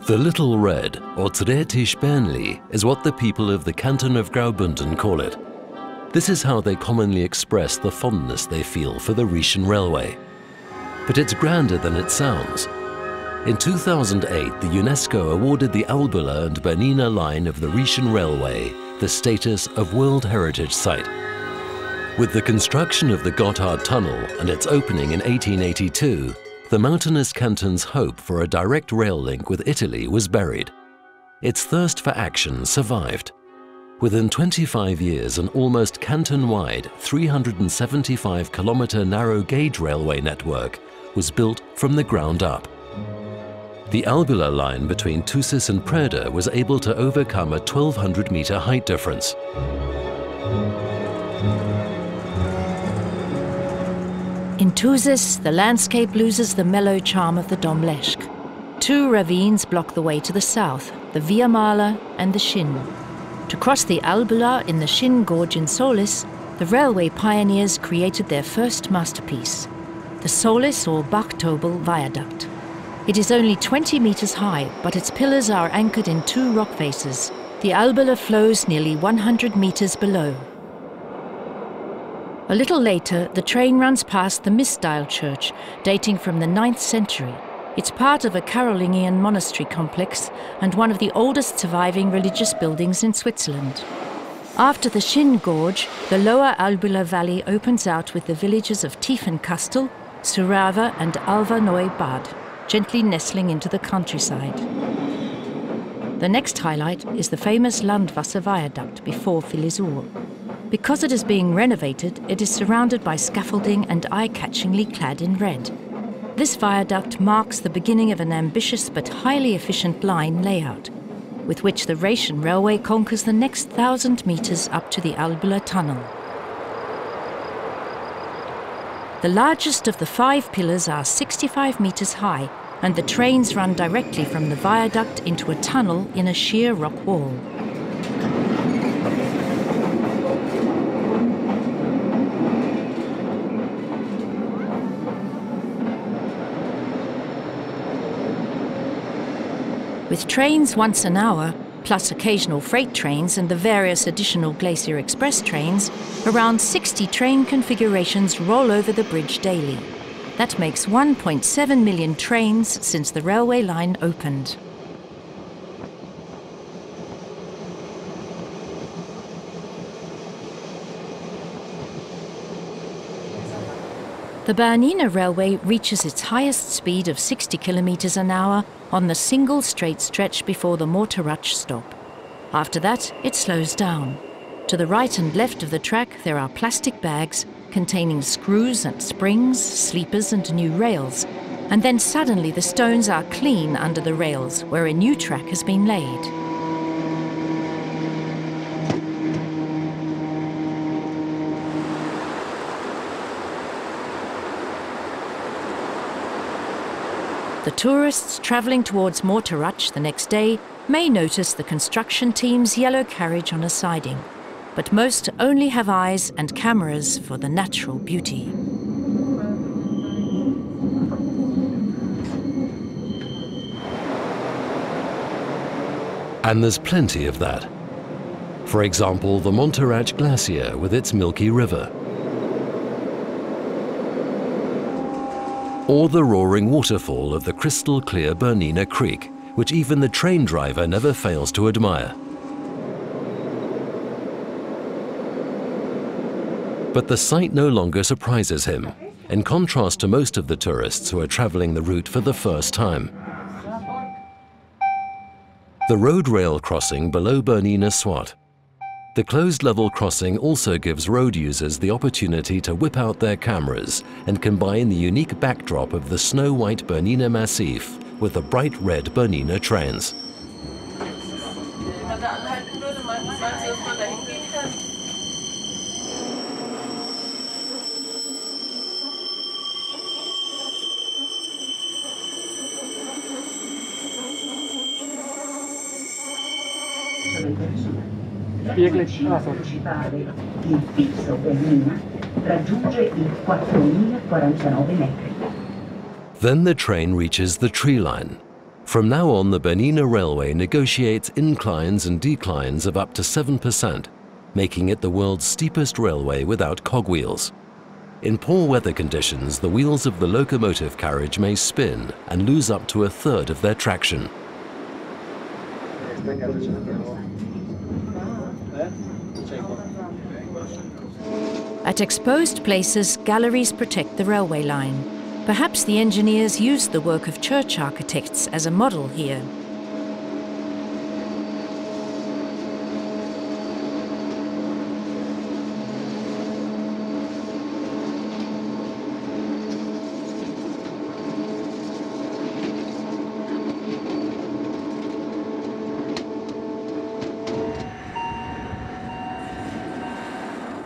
The Little Red, or Rhaetian Railway, is what the people of the canton of Graubünden call it. This is how they commonly express the fondness they feel for the Rhaetian Railway. But it's grander than it sounds. In 2008, the UNESCO awarded the Albula and Bernina line of the Rhaetian Railway the status of World Heritage Site. With the construction of the Gotthard tunnel and its opening in 1882, the mountainous canton's hope for a direct rail link with Italy was buried. Its thirst for action survived. Within 25 years, an almost canton-wide 375-kilometre narrow-gauge railway network was built from the ground up. The Albula line between Thusis and Preda was able to overcome a 1,200-metre height difference. In Thusis, the landscape loses the mellow charm of the Domleschg. Two ravines block the way to the south, the Via Mala and the Schinn. To cross the Albula in the Schinn Gorge in Solis, the railway pioneers created their first masterpiece, the Solis or Bachtobel Viaduct. It is only 20 metres high, but its pillars are anchored in two rock faces. The Albula flows nearly 100 metres below. A little later, the train runs past the Misdale Church, dating from the 9th century. It's part of a Carolingian monastery complex and one of the oldest surviving religious buildings in Switzerland. After the Schinn Gorge, the lower Albula Valley opens out with the villages of Tiefenkastel, Surava and Alva Neu Bad, gently nestling into the countryside. The next highlight is the famous Landwasser Viaduct before Filisur. Because it is being renovated, it is surrounded by scaffolding and eye-catchingly clad in red. This viaduct marks the beginning of an ambitious but highly efficient line layout, with which the Rhaetian Railway conquers the next 1,000 metres up to the Albula tunnel. The largest of the 5 pillars are 65 metres high, and the trains run directly from the viaduct into a tunnel in a sheer rock wall. With trains once an hour, plus occasional freight trains and the various additional Glacier Express trains, around 60 train configurations roll over the bridge daily. That makes 1.7 million trains since the railway line opened. The Bernina Railway reaches its highest speed of 60 kilometers an hour on the single straight stretch before the Moritz stop. After that, it slows down. To the right and left of the track, there are plastic bags containing screws and springs, sleepers and new rails. And then suddenly the stones are clean under the rails, where a new track has been laid. The tourists travelling towards Moritz the next day may notice the construction team's yellow carriage on a siding, but most only have eyes and cameras for the natural beauty. And there's plenty of that. For example, the Montserrat Glacier with its milky river. Or the roaring waterfall of the crystal-clear Bernina Creek, which even the train driver never fails to admire. But the sight no longer surprises him, in contrast to most of the tourists who are travelling the route for the first time. The road rail crossing below Bernina Swat. The closed level crossing also gives road users the opportunity to whip out their cameras and combine the unique backdrop of the snow-white Bernina Massif with the bright red Bernina trains. Il fisso Bernina raggiunge i 4.049 metri. Then the train reaches the tree line. From now on, the Bernina Railway negotiates inclines and declines of up to 7%, making it the world's steepest railway without cogwheels. In poor weather conditions, the wheels of the locomotive carriage may spin and lose up to a third of their traction. At exposed places, galleries protect the railway line. Perhaps the engineers used the work of church architects as a model here.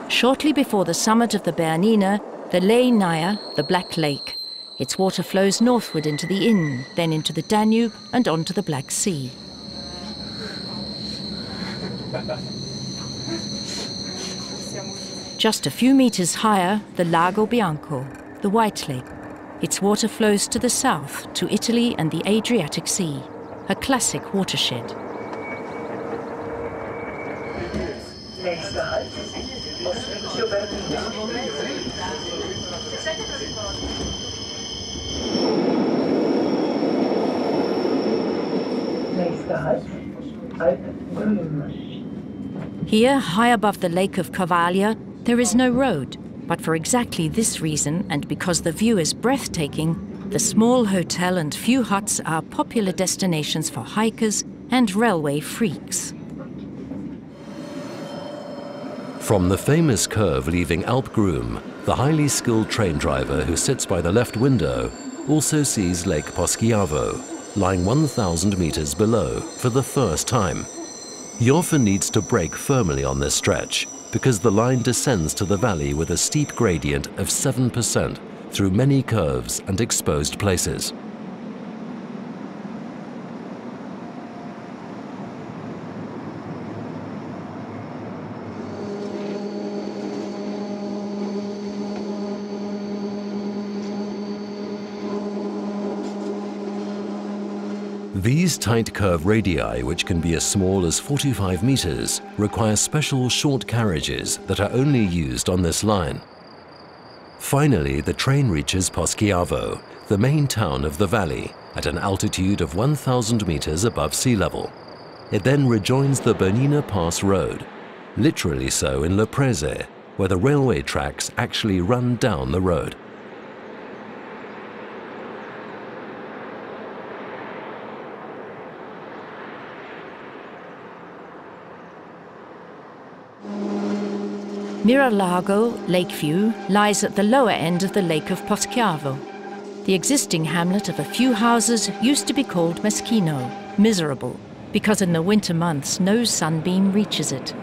Shortly before the summit of the Bernina, the Naya, the Black Lake. Its water flows northward into the Inn, then into the Danube and onto the Black Sea. Just a few meters higher, the Lago Bianco, the White Lake. Its water flows to the south, to Italy and the Adriatic Sea, a classic watershed. Here, high above the Lake of Cavaglia, there is no road, but for exactly this reason, and because the view is breathtaking, the small hotel and few huts are popular destinations for hikers and railway freaks. From the famous curve leaving Alp Groom, the highly skilled train driver who sits by the left window also sees Lake Poschiavo, lying 1,000 meters below for the first time. He often needs to brake firmly on this stretch because the line descends to the valley with a steep gradient of 7% through many curves and exposed places. These tight curve radii, which can be as small as 45 meters, require special short carriages that are only used on this line. Finally, the train reaches Poschiavo, the main town of the valley, at an altitude of 1,000 meters above sea level. It then rejoins the Bernina Pass Road, literally so in Le Prese, where the railway tracks actually run down the road. Largo, Lakeview, lies at the lower end of the Lake of Poschiavo. The existing hamlet of a few houses used to be called Meschino, miserable, because in the winter months no sunbeam reaches it.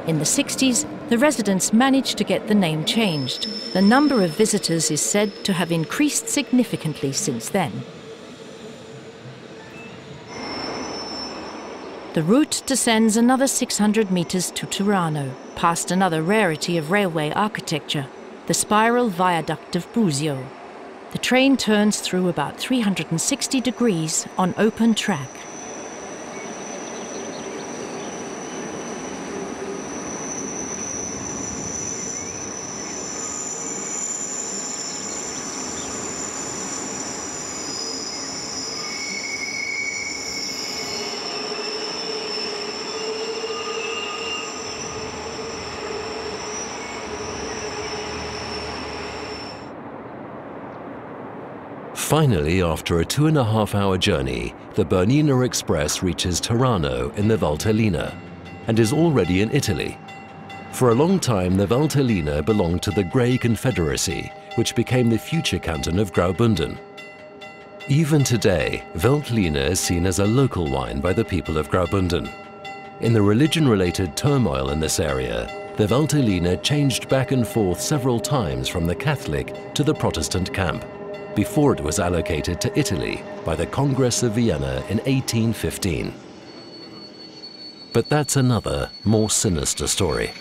In the 60s, the residents managed to get the name changed. The number of visitors is said to have increased significantly since then. The route descends another 600 meters to Turano, past another rarity of railway architecture, the spiral viaduct of Busio. The train turns through about 360 degrees on open track. Finally, after a 2.5-hour journey, the Bernina Express reaches Turano in the Valtellina and is already in Italy. For a long time, the Valtellina belonged to the Grey Confederacy, which became the future canton of Graubünden. Even today, Veltliner is seen as a local wine by the people of Graubünden. In the religion-related turmoil in this area, the Valtellina changed back and forth several times from the Catholic to the Protestant camp, before it was allocated to Italy by the Congress of Vienna in 1815. But that's another, more sinister story.